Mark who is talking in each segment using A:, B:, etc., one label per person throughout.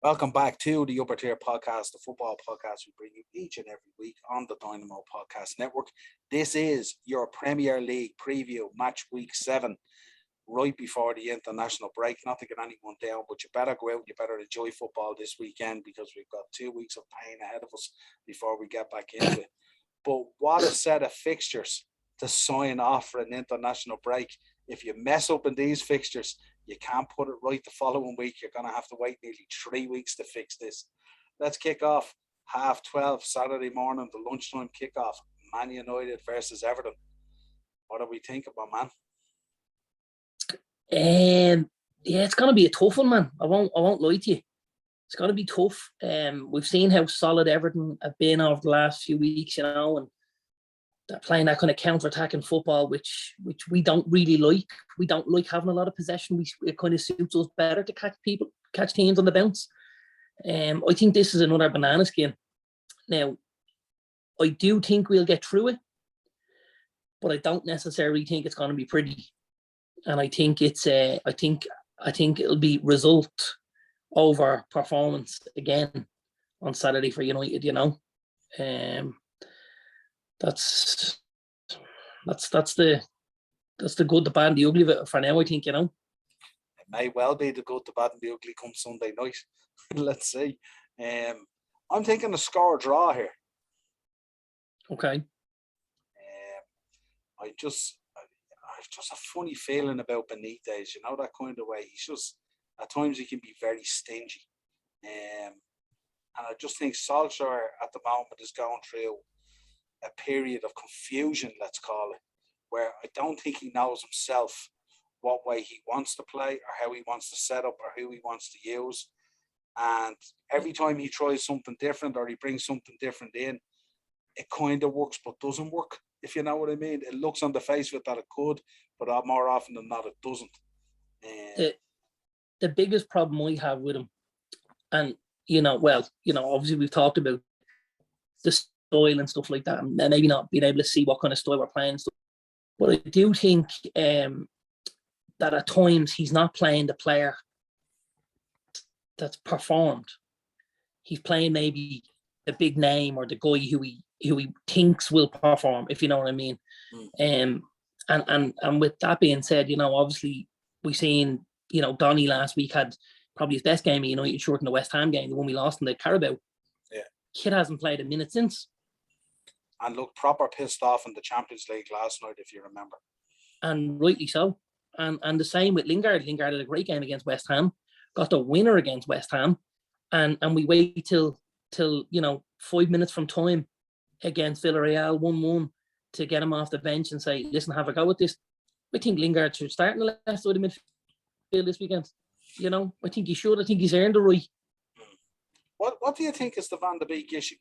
A: Welcome back to the Upper Tier Podcast, the football podcast we bring you each and every week on the Dynamo Podcast Network. This is your Premier League preview, match week 7, right before the international break. Not to get anyone down, but you better go out, you better enjoy football this weekend because we've got 2 weeks of pain ahead of us before we get back into it. But what a set of fixtures to sign off for an international break. If you mess up in these fixtures, you can't put it right the following week. You're going to have to wait nearly 3 weeks to fix this. Let's kick off 12:30 Saturday morning, the lunchtime kickoff. Man United versus Everton. What do we think about, man?
B: Yeah, it's going to be a tough one, man. I won't lie to you. It's going to be tough. We've seen how solid Everton have been over the last few weeks, and they're playing that kind of counter-attacking football, which we don't really like. We don't like having a lot of possession. It kind of suits us better to catch teams on the bounce. I think this is another banana skin. Now, I do think we'll get through it, but I don't necessarily think it's going to be pretty. And I think I think it'll be result over performance again on Saturday for United. That's the good, the bad, and the ugly of it for now, I think, It
A: may well be the good, the bad, and the ugly come Sunday night. Let's see. I'm thinking a score draw here.
B: Okay.
A: I've just a funny feeling about Benitez, that kind of way. He's just, at times he can be very stingy. And I just think Solskjaer at the moment is going through a period of confusion, let's call it, where I don't think he knows himself what way he wants to play or how he wants to set up or who he wants to use. And every time he tries something different or he brings something different in, it kind of works but doesn't work, if you know what I mean. It looks on the face of it that it could, but more often than not, it doesn't.
B: The biggest problem I have with him, and, obviously we've talked about the style and stuff like that, and maybe not being able to see what kind of style we're playing. But I do think that at times he's not playing the player that's performed. He's playing maybe a big name or the guy who he thinks will perform, if you know what I mean. And with that being said, obviously we seen, Donny last week had probably his best game of United short in the West Ham game, the one we lost in the Carabao.
A: Yeah.
B: Kid hasn't played a minute since.
A: And looked proper pissed off in the Champions League last night, if you remember.
B: And rightly so. And the same with Lingard. Lingard had a great game against West Ham, got the winner against West Ham, and we wait till 5 minutes from time against Villarreal 1-1 to get him off the bench and say, listen, have a go with this. I think Lingard should start in the left side of midfield this weekend. I think he should. I think he's earned the right.
A: What do you think is the Van de Beek issue?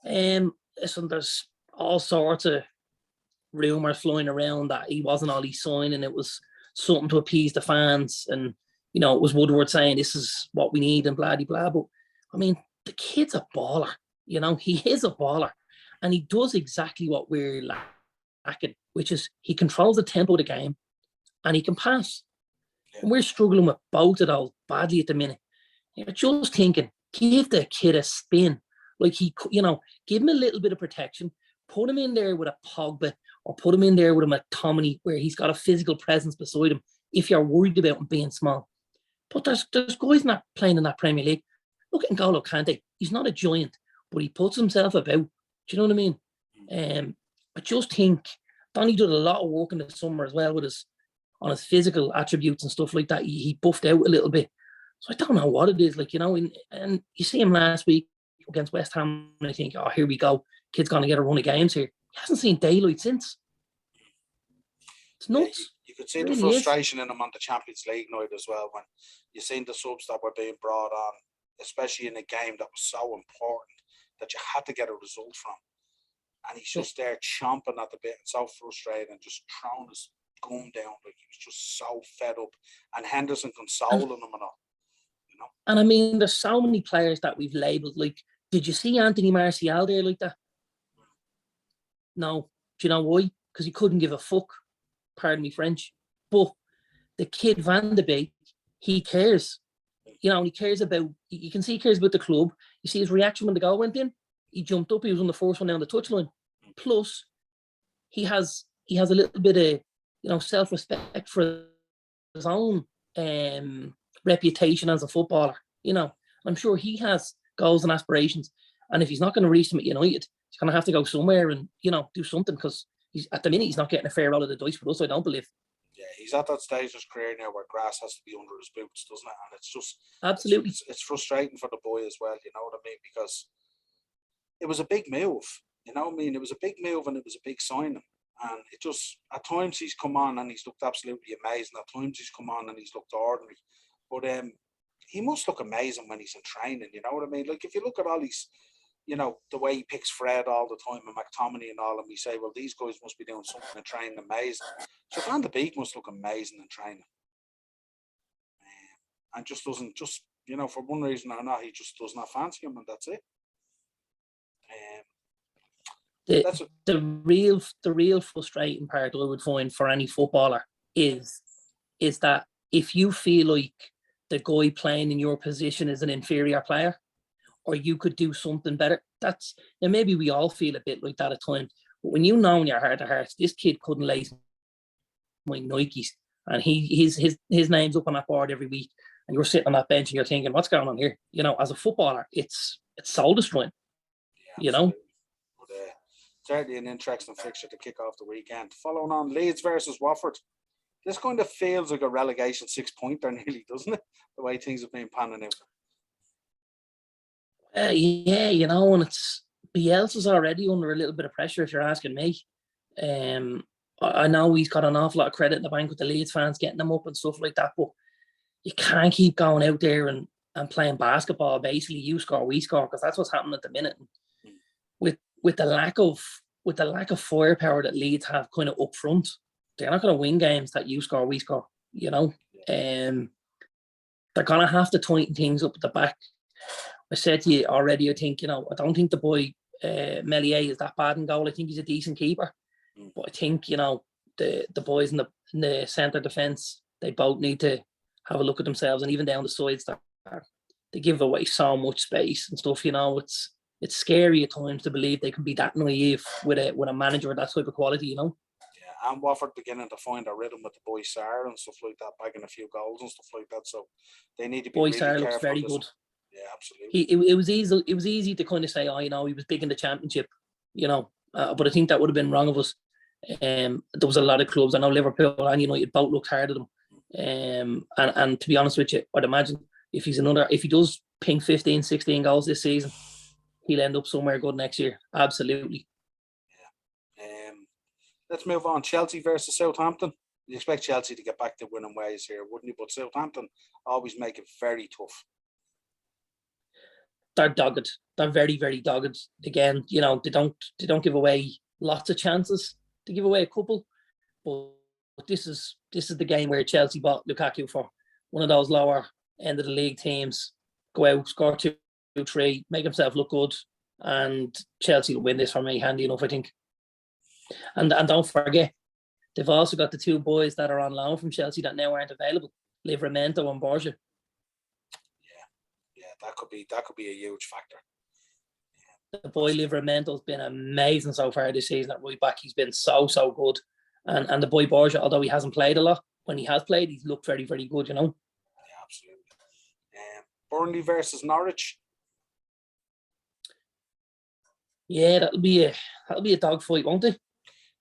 B: Listen, there's all sorts of rumours flying around that he wasn't all he's signing. It was something to appease the fans, and it was Woodward saying this is what we need and blah blah. But I mean, the kid's a baller. He is a baller, and he does exactly what we're lacking, which is he controls the tempo of the game, and he can pass. Yeah. And we're struggling with both of those badly at the minute. You're just thinking, give the kid a spin. Like give him a little bit of protection, put him in there with a Pogba or put him in there with a McTominay where he's got a physical presence beside him if you're worried about him being small. But there's guys not playing in that Premier League. Look at N'Golo Kante. He's not a giant, but he puts himself about. Do you know what I mean? I just think Donny did a lot of work in the summer as well on his physical attributes and stuff like that. He buffed out a little bit. So I don't know what it is, and you see him last week against West Ham, and I think, oh, here we go. Kid's going to get a run of games here. He hasn't seen daylight since. It's nuts.
A: Yeah, you could see the frustration in him on the Champions League night as well, when you seen the subs that were being brought on, especially in a game that was so important that you had to get a result from. And he's just there chomping at the bit and so frustrated and just throwing his gum down. Like he was just so fed up. And Henderson consoling him and all.
B: And I mean, there's so many players that we've labelled. Like, did you see Anthony Martial there like that? No. Do you know why? Because he couldn't give a fuck. Pardon me French. But the kid Van de Beek, he cares. you know, and he cares about, you can see he cares about the club. You see his reaction when the goal went in. He jumped up. He was on the first one down the touchline. Plus, he has a little bit of, you know, self-respect for his own reputation as a footballer. You know, I'm sure he has goals and aspirations. And if he's not going to reach them at United, he's going to have to go somewhere and, you know, do something, because he's at the minute he's not getting a fair roll of the dice with us, I don't believe.
A: Yeah, he's at that stage of his career now where grass has to be under his boots, doesn't it? And it's just
B: absolutely
A: it's frustrating for the boy as well. You know what I mean? Because it was a big move. You know what I mean? It was a big move and it was a big signing. And it just, at times he's come on and he's looked absolutely amazing. At times he's come on and he's looked ordinary. But he must look amazing when he's in training. You know what I mean? Like, if you look at all these, you know, the way he picks Fred all the time and McTominay and all, and we say, well, these guys must be doing something in training amazing. So Van de Beek must look amazing in training. And just doesn't, just, you know, for one reason or another, he just does not fancy him, and that's it.
B: The real frustrating part I would find for any footballer is that if you feel like the guy playing in your position is an inferior player, or you could do something better, that's, and maybe we all feel a bit like that at times. But when you know in your heart of hearts, this kid couldn't lace my Nikes, and his name's up on that board every week, and you're sitting on that bench and you're thinking, what's going on here? You know, as a footballer, it's soul destroying. Yeah, you know.
A: But, certainly an interesting fixture to kick off the weekend. Following on, Leeds versus Watford. This kind of feels like a relegation 6-pointer nearly, doesn't it? The way things have been panning out.
B: Yeah, you know, and it's Bielsa's already under a little bit of pressure, if you're asking me. I know he's got an awful lot of credit in the bank with the Leeds fans getting them up and stuff like that, but you can't keep going out there and playing basketball, basically you score, we score, because that's what's happening at the minute. With the lack of firepower that Leeds have kind of up front, they're not going to win games that you score, we score, you know. They're going to have to tighten things up at the back. I said to you already, I think, you know, I don't think the boy Melier is that bad in goal. I think he's a decent keeper. But I think, you know, the boys in the centre defence, they both need to have a look at themselves, and even down the sides, that they give away so much space and stuff, you know. It's scary at times to believe they can be that naive with a manager of that type of quality, you know.
A: Yeah, and Watford beginning to find a rhythm with the boy Sarr and stuff like that, bagging a few goals and stuff like that. So they need to be really careful. Looks very good. Yeah, absolutely.
B: It was easy to kind of say, oh, you know, he was big in the Championship, you know, but I think that would have been wrong of us. There was a lot of clubs. I know Liverpool and United both looked hard at him. And to be honest with you, I'd imagine if he does ping 15, 16 goals this season, he'll end up somewhere good next year. Absolutely.
A: Yeah. Let's move on. Chelsea versus Southampton. You expect Chelsea to get back to winning ways here, wouldn't you? But Southampton always make it very tough.
B: They're dogged. They're very, very dogged. Again, you know, they don't give away lots of chances. They give away a couple, but this is the game where Chelsea bought Lukaku for one of those lower end of the league teams. Go out, score 2-3, make himself look good, and Chelsea will win this for me, handy enough, I think. And don't forget, they've also got the two boys that are on loan from Chelsea that now aren't available, Livramento and Borja.
A: Yeah, that could be a huge factor.
B: The boy Livramento's been amazing so far this season at right back. He's been so good. And the boy Borja, although he hasn't played a lot, when he has played, he's looked very, very good, you know.
A: Yeah, absolutely. Burnley versus Norwich.
B: Yeah, that'll be a dogfight, won't it?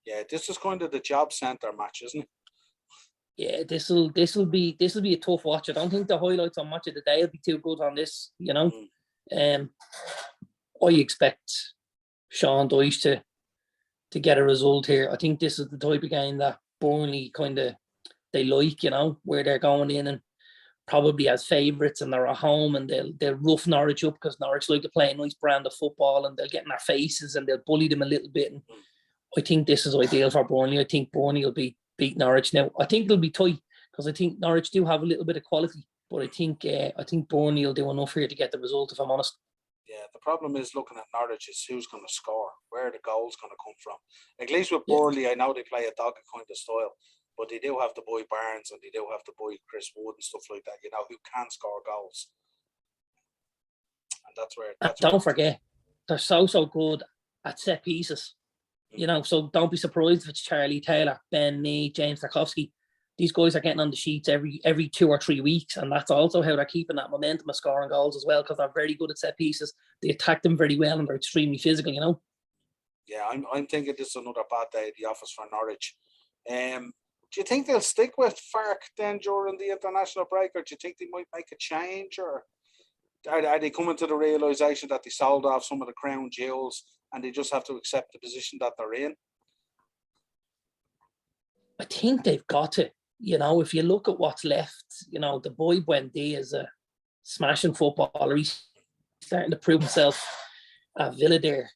A: Yeah, this is kind of the job centre match, isn't it?
B: Yeah, this'll be a tough watch. I don't think the highlights on Match of the Day will be too good on this, you know. I expect Sean Dyche to get a result here. I think this is the type of game that Burnley kind of they like, you know, where they're going in and probably as favourites and they're at home and they'll rough Norwich up because Norwich like to play a nice brand of football and they'll get in their faces and they'll bully them a little bit. And I think this is ideal for Burnley. I think Burnley will beat Norwich. Now, I think it'll be tight because I think Norwich do have a little bit of quality, but I think Burnley will do enough here to get the result, if I'm honest.
A: Yeah, the problem is looking at Norwich is who's going to score, where the goal's going to come from. At least with Burnley, I know they play a dog kind of style, but they do have the boy Barnes and they do have the boy Chris Wood and stuff like that, you know, who can score goals. and that's where.
B: And don't forget, they're so good at set pieces. You know, so don't be surprised if it's Charlie Taylor, Ben Mee, James Tarkowski. These guys are getting on the sheets every 2 or 3 weeks, and that's also how they're keeping that momentum of scoring goals as well, because they're very good at set pieces. They attack them very well, and they're extremely physical. You know.
A: Yeah, I'm thinking this is another bad day at the office for Norwich. Do you think they'll stick with Fark then during the international break, or do you think they might make a change, or are they coming to the realisation that they sold off some of the crown jewels and they just have to accept the position that they're in?
B: I think they've got to. You know, if you look at what's left, you know, the boy Buendia is a smashing footballer. He's starting to prove himself at Villa there.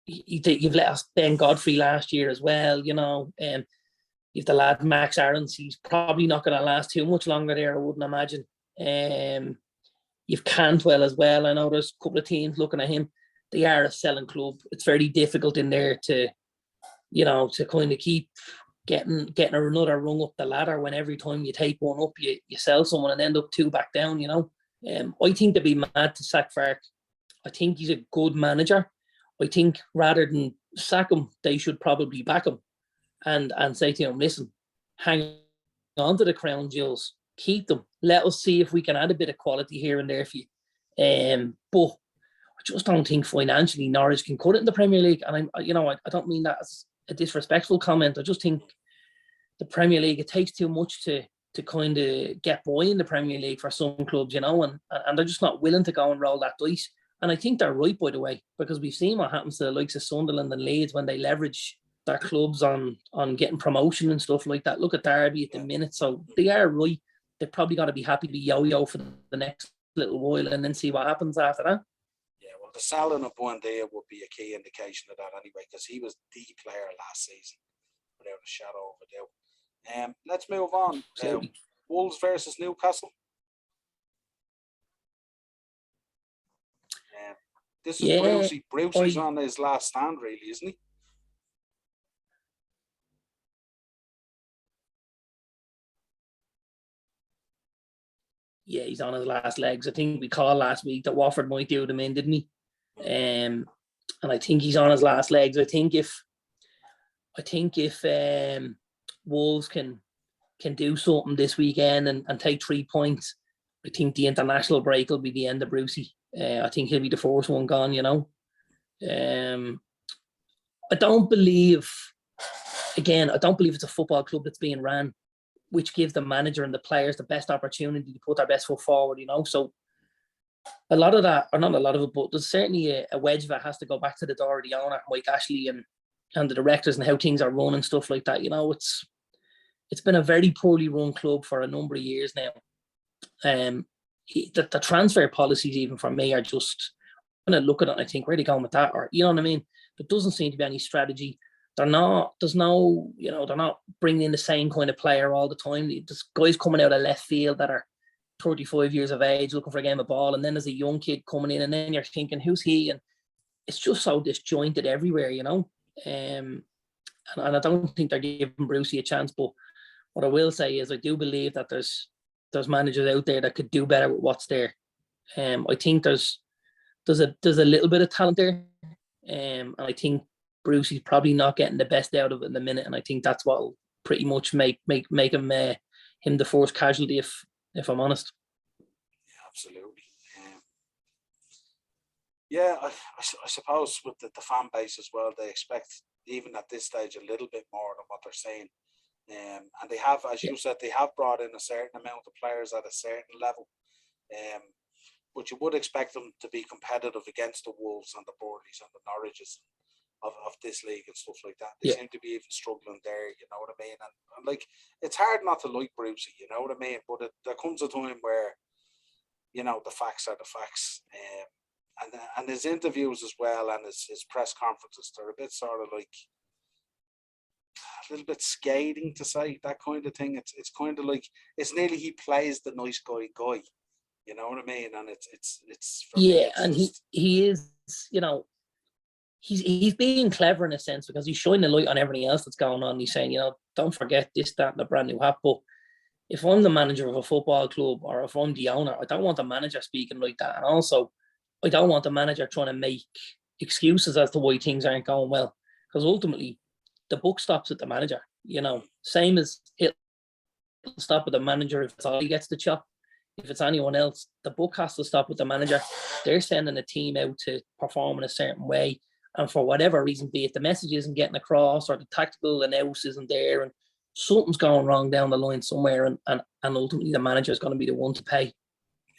B: You've let us Ben Godfrey last year as well, you know. You've the lad Max Aarons. He's probably not going to last too much longer there, I wouldn't imagine. You've Cantwell as well. I know there's a couple of teams looking at him. They are a selling club. It's very difficult in there to, you know, to kind of keep getting another rung up the ladder when every time you take one up, you sell someone and end up 2 back down, you know. I think they'd be mad to sack Fark. I think he's a good manager. I think rather than sack him, they should probably back him and say to him, listen, hang on to the crown jewels, keep them. Let us see if we can add a bit of quality here and there for you. But I just don't think financially Norwich can cut it in the Premier League. And I don't mean that as a disrespectful comment. I just think the Premier League, it takes too much to kind of get by in the Premier League for some clubs, you know, and they're just not willing to go and roll that dice. And I think they're right, by the way, because we've seen what happens to the likes of Sunderland and Leeds when they leverage their clubs on getting promotion and stuff like that. Look at Derby at the minute. So they are right. They've probably got to be happy to yo-yo for the next little while and then see what happens after that.
A: Yeah, well, the selling of Buendia would be a key indication of that anyway, because he was the player last season, without a shadow of a doubt. Let's move on. Wolves versus Newcastle. This is Brucey. Brucey's on his last stand, really, isn't he?
B: Yeah, he's on his last legs. I think we called last week that Watford might do them in, didn't he? And I think he's on his last legs. I think if Wolves can do something this weekend and take 3 points, I think the international break will be the end of Brucey. I think he'll be the first one gone, you know. I don't believe it's a football club that's being ran which gives the manager and the players the best opportunity to put their best foot forward, you know. So a lot of that, or not a lot of it, but there's certainly a wedge that has to go back to the door of the owner, Mike Ashley, and the directors and how things are run and stuff like that. You know, it's been a very poorly run club for a number of years now. The transfer policies, even for me, are just, when I look at it and I think, where are they going with that? Or, you know what I mean? There doesn't seem to be any strategy. They're not bringing in the same kind of player all the time. There's guys coming out of left field that are 35 years of age looking for a game of ball, and then there's a young kid coming in, and then you're thinking, who's he? And it's just so disjointed everywhere, you know. And I don't think they're giving Brucey a chance. But what I will say is, I do believe that there's managers out there that could do better with what's there. I think there's a little bit of talent there, and I think Brucey's probably not getting the best out of it in the minute, and I think that's what will pretty much make him the first casualty, if I'm honest.
A: Yeah, absolutely. I suppose with the fan base as well, they expect, even at this stage, a little bit more than what they're saying. And they have, as you said, they have brought in a certain amount of players at a certain level. But you would expect them to be competitive against the Wolves and the Burnleys and the Norwiches of this league and stuff like that. They seem to be even struggling there, you know what I mean? And like, it's hard not to like Brucey, you know what I mean? But there comes a time where, you know, the facts are the facts. And his interviews as well, and his press conferences, they're a bit sort of like a little bit scathing, to say, that kind of thing. It's kind of like, it's nearly he plays the nice guy, you know what I mean? And it's
B: and he is, you know, he's being clever in a sense, because he's shining a light on everything else that's going on. He's saying, you know, don't forget this, that, and the brand new hat. But if I'm the manager of a football club or if I'm the owner, I don't want the manager speaking like that. And also, I don't want the manager trying to make excuses as to why things aren't going well. Because ultimately, the buck stops at the manager. Same as it'll stop with the manager if it's all he gets the chop. If it's anyone else, the buck has to stop with the manager. They're sending a team out to perform in a certain way. And for whatever reason, be it the message isn't getting across or the tactical analysis isn't there and something's going wrong down the line somewhere, and ultimately the manager is going to be the one to pay.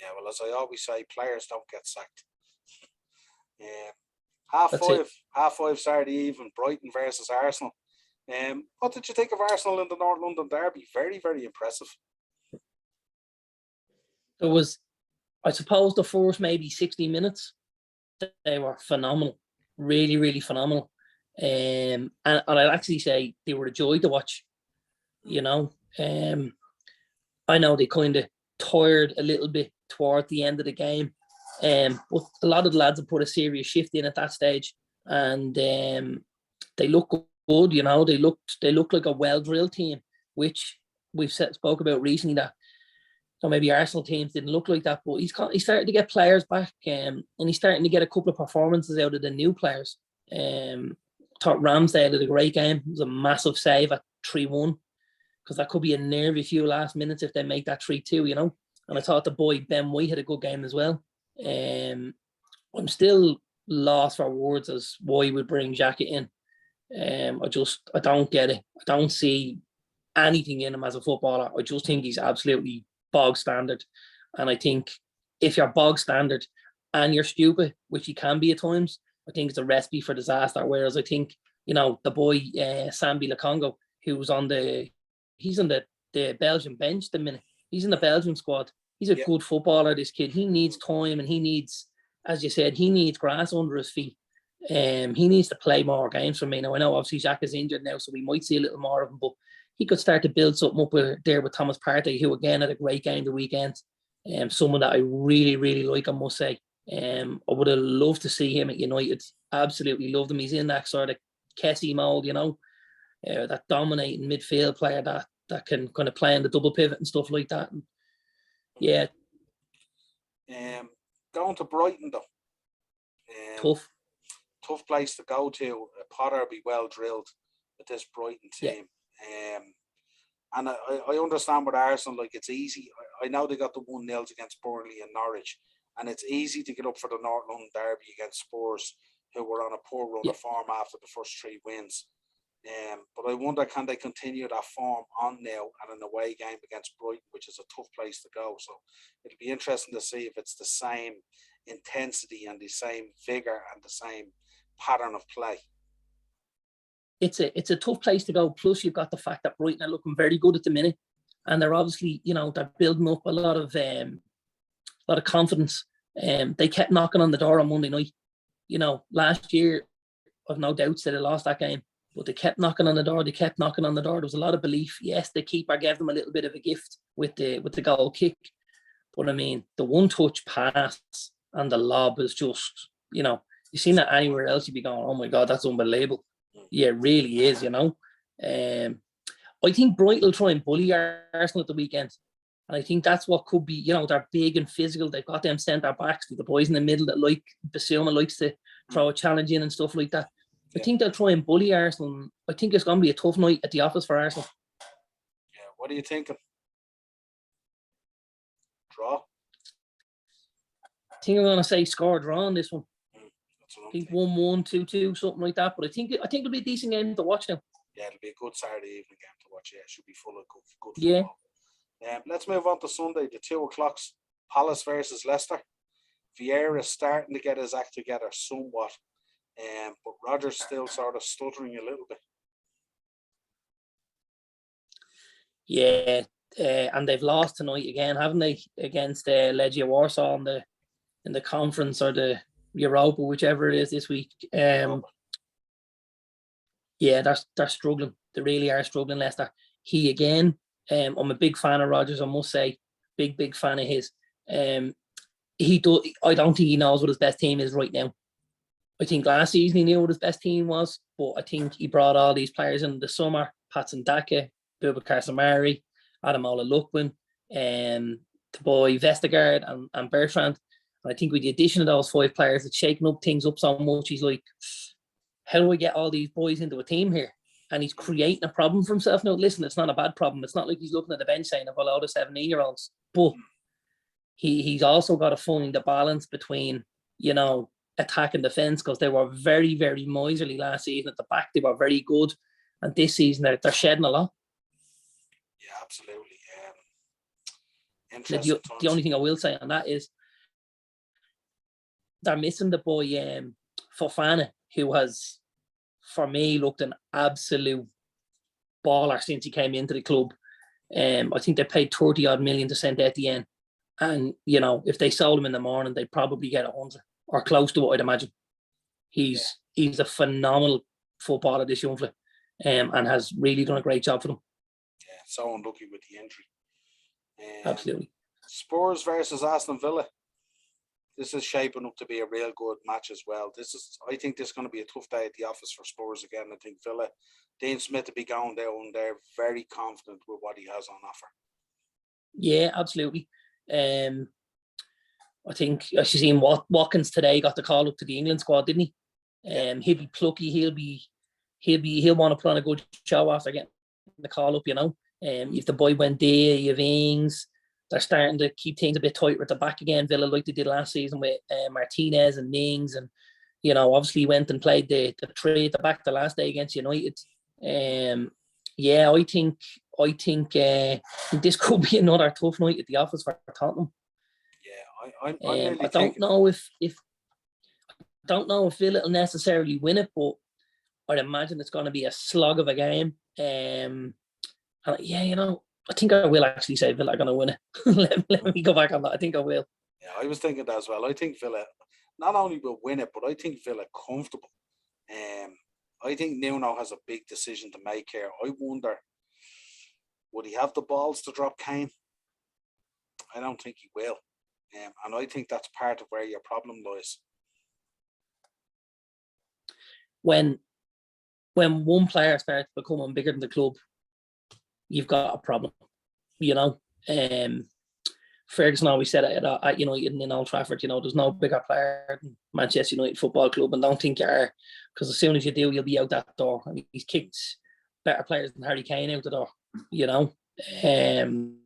A: Yeah, well, as I always say, players don't get sacked. Half five Saturday evening, Brighton versus Arsenal. What did you think of Arsenal in the North London derby? Very, very impressive.
B: There was, I suppose, the first maybe 60 minutes, they were phenomenal. Really, really phenomenal. And I'd actually say they were a joy to watch. I know they kind of tired a little bit toward the end of the game. But a lot of the lads have put a serious shift in at that stage, and they look good. They look like a well-drilled team, which we've spoke about recently. That maybe Arsenal teams didn't look like that, but he's starting to get players back, and he's starting to get a couple of performances out of the new players. Thought Ramsdale had a great game. It was a massive save at 3-1, because that could be a nervy few last minutes if they make that 3-2. And I thought the boy Ben White had a good game as well. I'm still lost for words as why he would bring Xhaka in. I don't get it. I don't see anything in him as a footballer. I just think he's absolutely bog standard. And I think if you're bog standard and you're stupid, which he can be at times, I think it's a recipe for disaster. Whereas I think, the boy Sambi Lakongo, who's he's on the Belgian bench at the minute. He's in the Belgian squad. He's a good footballer, this kid. He needs time, and he needs, as you said, he needs grass under his feet. He needs to play more games for me. Now, I know obviously Jack is injured now, so we might see a little more of him, but he could start to build something up there with Thomas Partey, who again had a great game the weekend. Someone that I really, really like, I must say. I would have loved to see him at United. Absolutely loved him. He's in that sort of Kessie mould, that dominating midfield player that can kind of play in the double pivot and stuff like that. And yeah.
A: Going to Brighton though. Tough place to go to. Potter be well drilled with this Brighton team. Yeah. And I understand with Arsenal, like it's easy. I know they got the 1-0 against Burnley and Norwich, and it's easy to get up for the North London derby against Spores, who were on a poor run of form after the first 3 wins. But I wonder, can they continue that form on now and an away game against Brighton, which is a tough place to go. So it'll be interesting to see if it's the same intensity and the same vigour and the same pattern of play.
B: It's a tough place to go. Plus, you've got the fact that Brighton are looking very good at the minute, and they're obviously, they're building up a lot of confidence. They kept knocking on the door on Monday night. Last year, I've no doubts that they lost that game, but they kept knocking on the door. There was a lot of belief. Yes, the keeper gave them a little bit of a gift with the goal kick, but I mean, the one-touch pass and the lob is just, you've seen that anywhere else, you'd be going, oh my God, that's unbelievable. Yeah, it really is, I think Brighton will try and bully Arsenal at the weekend. And I think that's what could be, they're big and physical. They've got them centre backs, the boys in the middle that Basuma likes to throw a challenge in and stuff like that. I think they'll try and bully Arsenal. I think it's going to be a tough night at the office for Arsenal.
A: Yeah, what are you thinking? Draw?
B: I think I'm going to say score draw on this one. I think 1-1, 2-2, something like that. But I think it'll be a decent game to watch now.
A: Yeah, it'll be a good Saturday evening game to watch. Yeah, it should be full of good football. Yeah. Let's move on to Sunday, the 2 o'clock, Palace versus Leicester. Vieira is starting to get his act together somewhat, but Rodgers still sort of stuttering a little bit.
B: Yeah, and they've lost tonight again, haven't they? Against Legia Warsaw in the conference or the Europa, whichever it is this week. Yeah, they're struggling. They really are struggling, Leicester. He again, I'm a big fan of Rodgers, I must say. Big fan of his. I don't think he knows what his best team is right now. I think last season he knew what his best team was, but I think he brought all these players in the summer, Patson Daka, Boubacar Samari, Adamola Lookman, the boy Vestergaard and Bertrand. And I think with the addition of those 5 players, it's shaking up things up so much. He's like, how do I get all these boys into a team here? And he's creating a problem for himself. Now, listen, it's not a bad problem. It's not like he's looking at the bench saying, I've got a lot of 17-year-olds. But he's also got to find the balance between, attack and defence, because they were very, very miserly last season. At the back, they were very good. And this season, they're shedding a lot.
A: Yeah, absolutely.
B: The only thing I will say on that is they're missing the boy Fofana, who has, for me, looked an absolute baller since he came into the club. I think they paid 30-odd million to send Etienne. And, if they sold him in the morning, they'd probably get 100 or close to it, I'd imagine. He's a phenomenal footballer, this young fella, and has really done a great job for them.
A: Yeah, so unlucky with the injury.
B: Absolutely.
A: Spurs versus Aston Villa. This is shaping up to be a real good match as well. I think this is going to be a tough day at the office for Spurs again. I think Villa, Dean Smith to be going down there, very confident with what he has on offer. Yeah,
B: absolutely. I think I should see him. Watkins today got the call up to the England squad, didn't he? He'll be plucky. He'll want to put on a good show after getting the call up. If the boy went there, you have Ings. They're starting to keep things a bit tighter at the back again, Villa, like they did last season with Martinez and Mings. And, obviously went and played the 3 at the back the last day against United. I think this could be another tough night at the office for Tottenham.
A: Yeah,
B: I don't know if Villa will necessarily win it, but I'd imagine it's going to be a slog of a game. I think I will actually say Villa are going to win it. let me go back on that. I think I will.
A: Yeah, I was thinking that as well. I think Villa not only will win it, but I think Villa comfortable. I think Nuno has a big decision to make here. I wonder, would he have the balls to drop Kane? I don't think he will. And I think that's part of where your problem lies.
B: When one player starts becoming bigger than the club, you've got a problem. Ferguson always said it at United and in Old Trafford, there's no bigger player than Manchester United Football Club, and don't think you are, because as soon as you do, you'll be out that door. I mean, he's kicked better players than Harry Kane out the door, and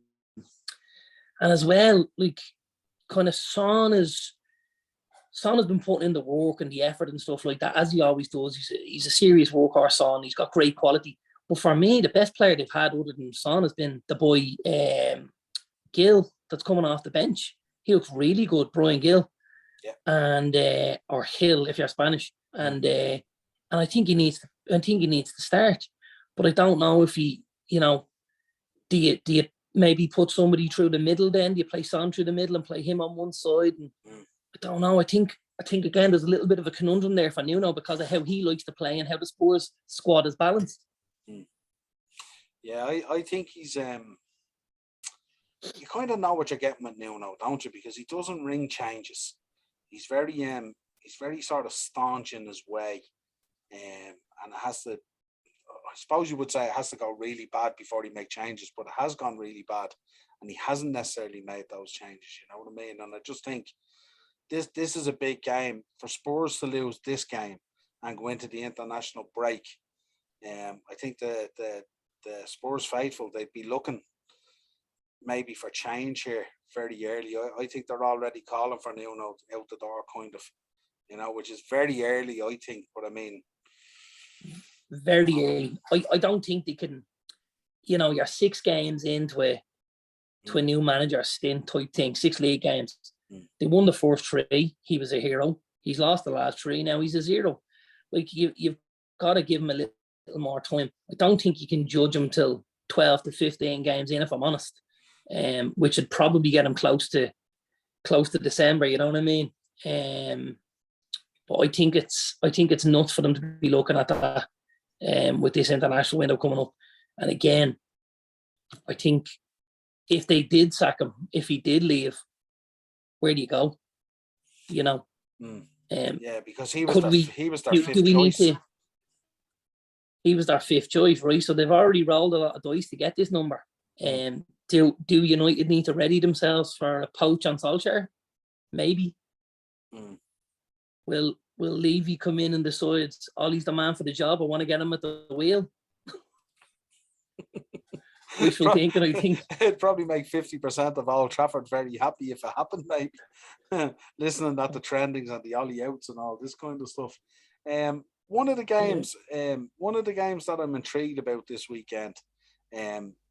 B: as well, like, kind of Son has been putting in the work and the effort and stuff like that, as he always does. He's a serious workhorse, Son. He's got great quality. But for me, the best player they've had other than Son has been the boy Gill that's coming off the bench. He looks really good, Brian Gill.
A: Yeah. And
B: or Hill if you're Spanish. And I think he needs to start. But I don't know if he, do you maybe put somebody through the middle then? Do you play Son through the middle and play him on one side? And I don't know. I think again there's a little bit of a conundrum there for Nuno because of how he likes to play and how the Spurs squad is balanced.
A: Yeah, I think he's you kind of know what you're getting with Nuno, don't you? Because he doesn't ring changes. He's very sort of staunch in his way, and it has to. I suppose you would say it has to go really bad before he make changes, but it has gone really bad, and he hasn't necessarily made those changes. You know what I mean? And I just think this is a big game for Spurs to lose this game and go into the international break. I think the Spurs faithful, they'd be looking maybe for change here very early. I think they're already calling for Nuno out the door, kind of, which is very early, I think. But I mean,
B: very early. I don't think they can. You're 6 games into a new manager stint type thing. 6 league games. They won the first 3. He was a hero. He's lost the last 3. Now he's a zero. Like you've got to give him a little more time. I don't think you can judge him till 12 to 15 games in, if I'm honest. Which would probably get him close to December. You know what I mean? But I think it's nuts for them to be looking at that with this international window coming up. And again, I think if they did sack him, if he did leave, where do you go?
A: Yeah, because he was their 5th choice.
B: He was their 5th choice, right? So they've already rolled a lot of dice to get this number. Do United need to ready themselves for a poach on Solskjaer? Maybe. Will Levy come in and decide Ollie's the man for the job? I want to get him at the wheel. Wishful thinking, I think.
A: It'd probably make 50% of Old Trafford very happy if it happened, maybe. Listening at the trendings and the Ollie outs and all this kind of stuff. One of the games that I'm intrigued about this weekend,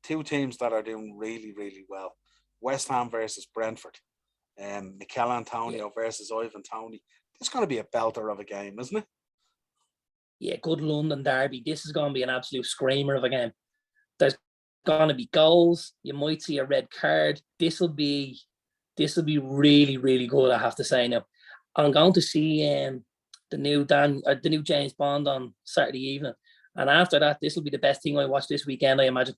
A: two teams that are doing really, really well. West Ham versus Brentford. Mikel Antonio versus Ivan Toney. It's going to be a belter of a game, isn't it?
B: Yeah, good London derby. This is going to be an absolute screamer of a game. There's going to be goals. You might see a red card. This will be really, really good, I have to say now. I'm going to see the new James Bond on Saturday evening. And after that, this will be the best thing I watch this weekend, I imagine.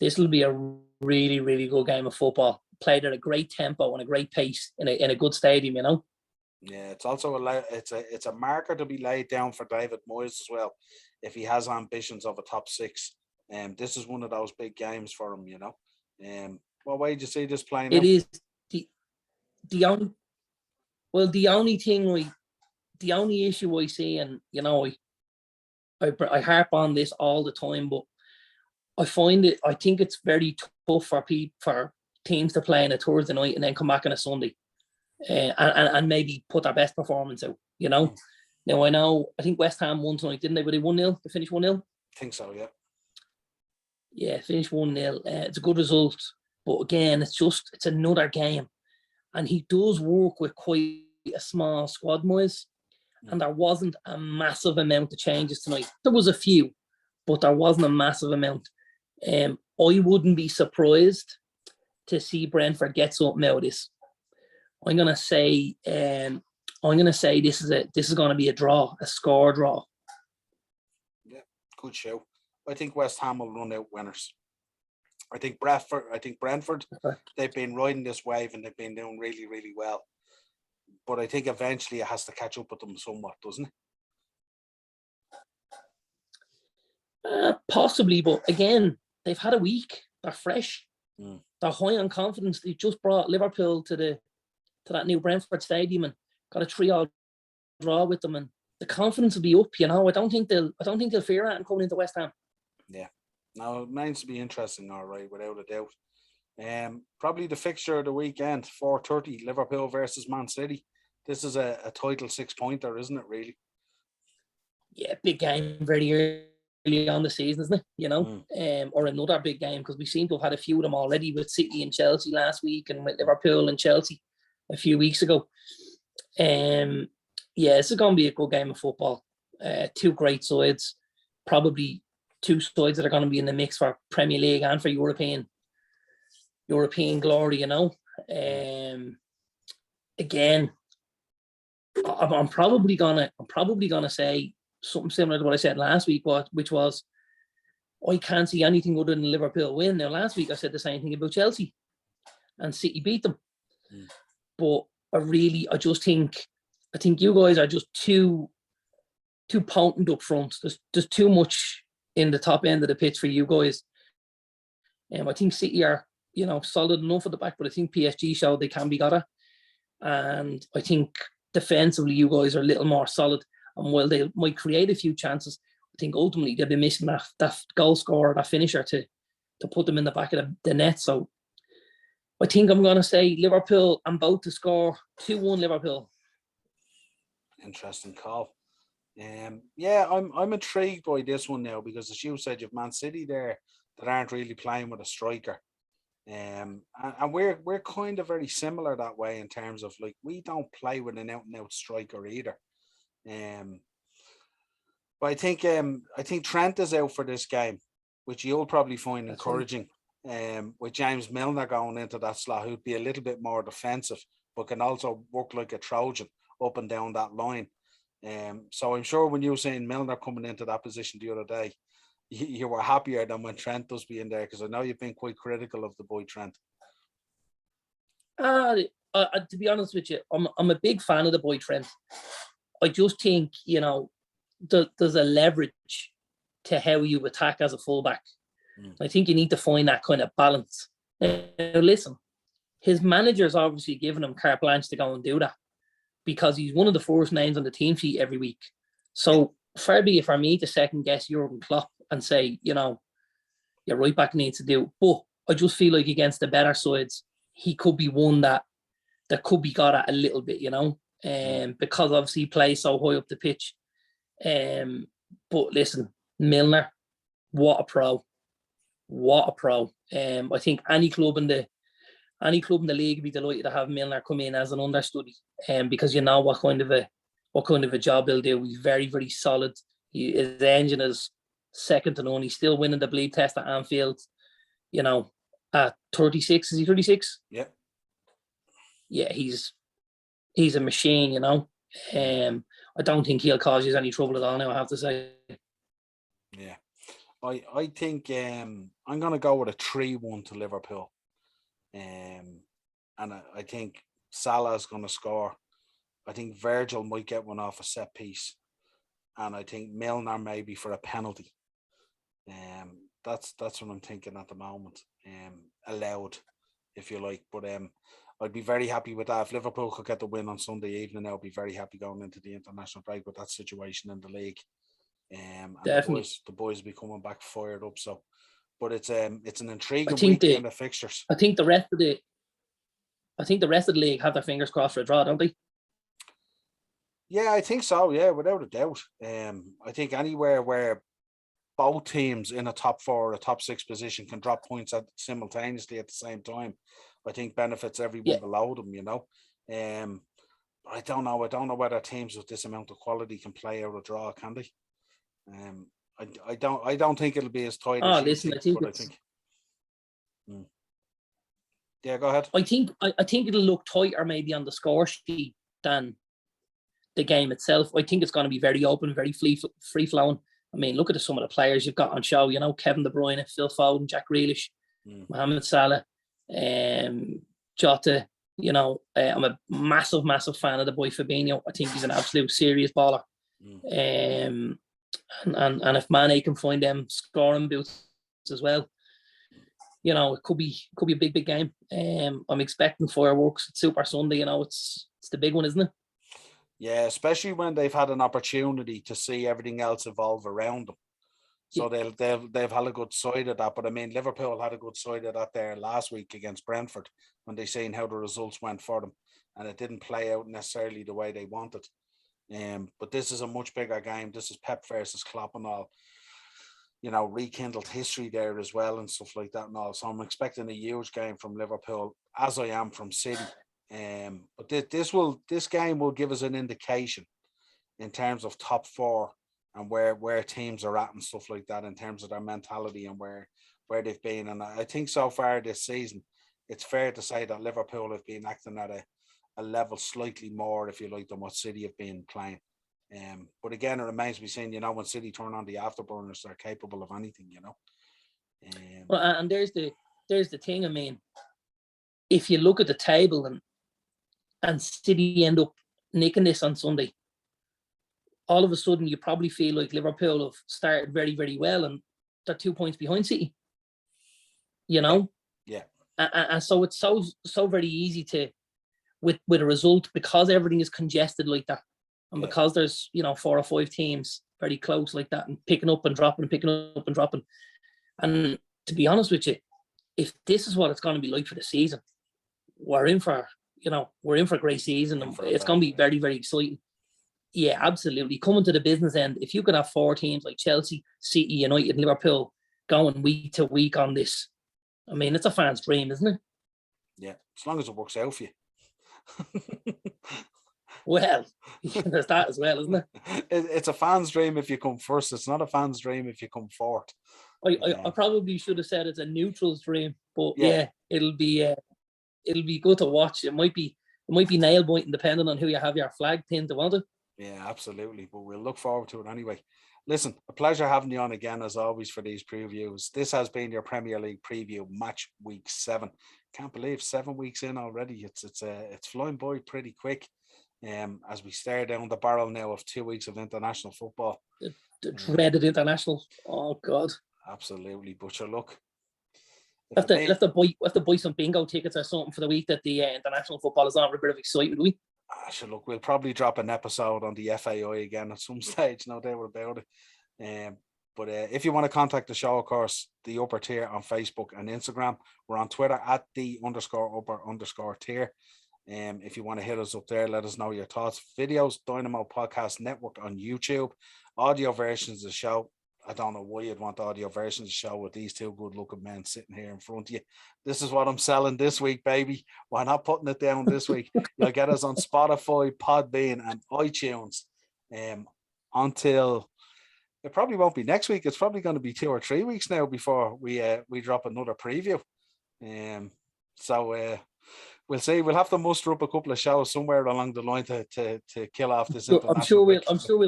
B: This will be a really, really good game of football. Played at a great tempo and a great pace in a good stadium, you know.
A: Yeah, it's also it's a marker to be laid down for David Moyes as well, if he has ambitions of a top six. This is one of those big games for him, you know. What way do you see this playing out?
B: It is the only issue I see, and you know, I harp on this all the time, but I think it's very tough for teams to play on a Thursday night and then come back on a Sunday. And maybe put their best performance out, you know. Now, I think West Ham won tonight, didn't they? Were they 1-0? They finished 1-0?
A: I think so, yeah.
B: Yeah, finished 1-0. It's a good result. But again, it's another game. And he does work with quite a small squad, Moyes. And there wasn't a massive amount of changes tonight. There was a few, but there wasn't a massive amount. I wouldn't be surprised to see Brentford get something out of this. I'm gonna say this is going to be a draw, a score draw.
A: Yeah, good show. I think West Ham will run out winners. I think Brentford. They've been riding this wave and they've been doing really, really well. But I think eventually it has to catch up with them somewhat, doesn't
B: it? Possibly, but again, they've had a week. They're fresh. They're high on confidence. They just brought Liverpool to that new Brentford stadium and got a 3-3 draw with them, and the confidence will be up. You know, I don't think they'll fear it and coming into West Ham.
A: Yeah, now it means to be interesting, all right, without a doubt. Probably the fixture of the weekend, 4:30, Liverpool versus Man City. This is a title 6-pointer, isn't it? Really?
B: Yeah, big game very early on the season, isn't it? You know, or another big game because we seem to have had a few of them already with City and Chelsea last week, and with Liverpool and Chelsea a few weeks ago. Yeah, this is going to be a good game of football. Two great sides, probably two sides that are going to be in the mix for Premier League and for European glory. You know, again, I'm probably gonna say something similar to what I said last week, which was I can't see anything other than Liverpool win. Now, last week I said the same thing about Chelsea, and City beat them. But I think you guys are just too potent up front. There's too much in the top end of the pitch for you guys. I think City are, you know, solid enough at the back, but I think PSG showed they can be got at. And I think defensively you guys are a little more solid. And while they might create a few chances, I think ultimately they'll be missing that goal scorer, that finisher to put them in the back of the net. So I think I'm going to say Liverpool and both to score 2-1 Liverpool.
A: Interesting call. Yeah, I'm intrigued by this one now because, as you said, you've Man City there that aren't really playing with a striker. And we're kind of very similar that way in terms of, like, we don't play with an out-and-out striker either. But I think Trent is out for this game, which you'll probably find encouraging. With James Milner going into that slot, who'd be a little bit more defensive, but can also work like a Trojan up and down that line. So I'm sure when you were saying Milner coming into that position the other day, you were happier than when Trent does be in there, because I know you've been quite critical of the boy Trent.
B: To be honest with you, I'm a big fan of the boy Trent. I just think, you know, there's a leverage to how you attack as a fullback. I think you need to find that kind of balance. Now, listen, his manager's obviously given him carte blanche to go and do that because he's one of the first names on the team sheet every week. So far be it for me to second guess Jurgen Klopp and say, your right back needs to do. But I just feel like against the better sides, he could be one that could be got at a little bit, because obviously he plays so high up the pitch. But listen, Milner, what a pro. What a pro. I think any club in the league would be delighted to have Milner come in as an understudy, because you know what kind of a job he'll do. He's very, very solid. His engine is second to none. He's still winning the bleed test at Anfield, at 36. Is he 36?
A: Yeah.
B: Yeah, he's a machine, I don't think he'll cause you any trouble at all now, I have to say.
A: Yeah. I think I'm going to go with a 3-1 to Liverpool. And I think Salah's going to score. I think Virgil might get one off a set piece. And I think Milner maybe for a penalty. That's what I'm thinking at the moment. Allowed, if you like. But I'd be very happy with that. If Liverpool could get the win on Sunday evening, I'll be very happy going into the international break with that situation in the league. And
B: definitely.
A: the boys will be coming back fired up. So, but it's an intriguing weekend of fixtures.
B: I think the rest of the league have their fingers crossed for a draw, don't they?
A: Yeah, I think so. Yeah, without a doubt. I think anywhere where both teams in a top 4 or a top 6 position can drop points simultaneously at the same time, I think benefits everyone below them. I don't know. I don't know whether teams with this amount of quality can play out a draw, can they? I don't think it'll be as tight as you think. Yeah, go ahead.
B: I think it'll look tighter maybe on the score sheet than the game itself. I think it's going to be very open, very free flowing. I mean, look at some of the players you've got on show. Kevin De Bruyne, Phil Foden, Jack Grealish, Mohamed Salah, Jota. I'm a massive fan of the boy Fabinho. I think he's an absolute serious baller. And if Mane can find them scoring boots as well, it could be a big game. I'm expecting fireworks at Super Sunday. It's the big one, isn't it?
A: Yeah, especially when they've had an opportunity to see everything else evolve around them. So they've had a good side of that. But I mean, Liverpool had a good side of that there last week against Brentford when they seen how the results went for them, and it didn't play out necessarily the way they wanted. But this is a much bigger game. This is Pep versus Klopp and all. Rekindled history there as well and stuff like that and all. So I'm expecting a huge game from Liverpool, as I am from City. But this game will give us an indication in terms of top 4 and where teams are at and stuff like that in terms of their mentality and where they've been. And I think so far this season, it's fair to say that Liverpool have been acting at a level slightly more, if you like, than what City have been playing. But again, it remains to be seen, when City turn on the afterburners, they're capable of anything,
B: Well, and there's the thing. I mean, if you look at the table and City end up nicking this on Sunday, all of a sudden you probably feel like Liverpool have started very, very well and they're 2 points behind City.
A: Yeah.
B: And so it's so very easy to, with a result, because everything is congested like that, and because there's 4 or 5 teams very close like that, and picking up and dropping. And to be honest with you, if this is what it's going to be like for the season, we're in for a great season, and it's going to be very, very exciting. Yeah, absolutely. Coming to the business end, if you could have 4 teams like Chelsea, City, United, and Liverpool going week to week on this, I mean, it's a fan's dream, isn't it?
A: Yeah, as long as it works out for you.
B: Well, there's that as well, isn't it?
A: It's a fan's dream if you come first. It's not a fan's dream if you come fourth.
B: I probably should have said it's a neutral's dream, but yeah it'll be good to watch. It might be nail biting depending on who you have your flag pinned to, won't it?
A: Yeah, absolutely. But we'll look forward to it anyway. Listen, a pleasure having you on again as always for these previews. This has been your Premier League preview, match week 7. Can't believe 7 weeks in already. It's flying by pretty quick. As we stare down the barrel now of 2 weeks of international football.
B: The dreaded international. Oh God.
A: Absolutely. But sure, look.
B: We have to buy some bingo tickets or something for the week that the international football is on for a bit of excitement, we?
A: Sure, look, we'll probably drop an episode on the FAI again at some stage, no doubt about it. But if you want to contact the show, of course, the Upper Tier on Facebook and Instagram. We're on Twitter at _upper_tier. If you want to hit us up there, let us know your thoughts. Videos, Dynamo Podcast Network on YouTube. Audio versions of the show. I don't know why you'd want audio versions of the show with these two good-looking men sitting here in front of you. This is what I'm selling this week, baby. Why not putting it down this week? You'll get us on Spotify, Podbean, and iTunes. Until it probably won't be next week. It's probably going to be 2 or 3 weeks now before we drop another preview. So we'll see. We'll have to muster up a couple of shows somewhere along the line to kill off this.
B: I'm sure we'll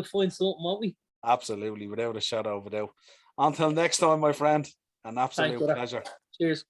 B: find something, won't we?
A: Absolutely, without a shadow of a doubt. Until next time, my friend, an absolute pleasure.
B: Cheers.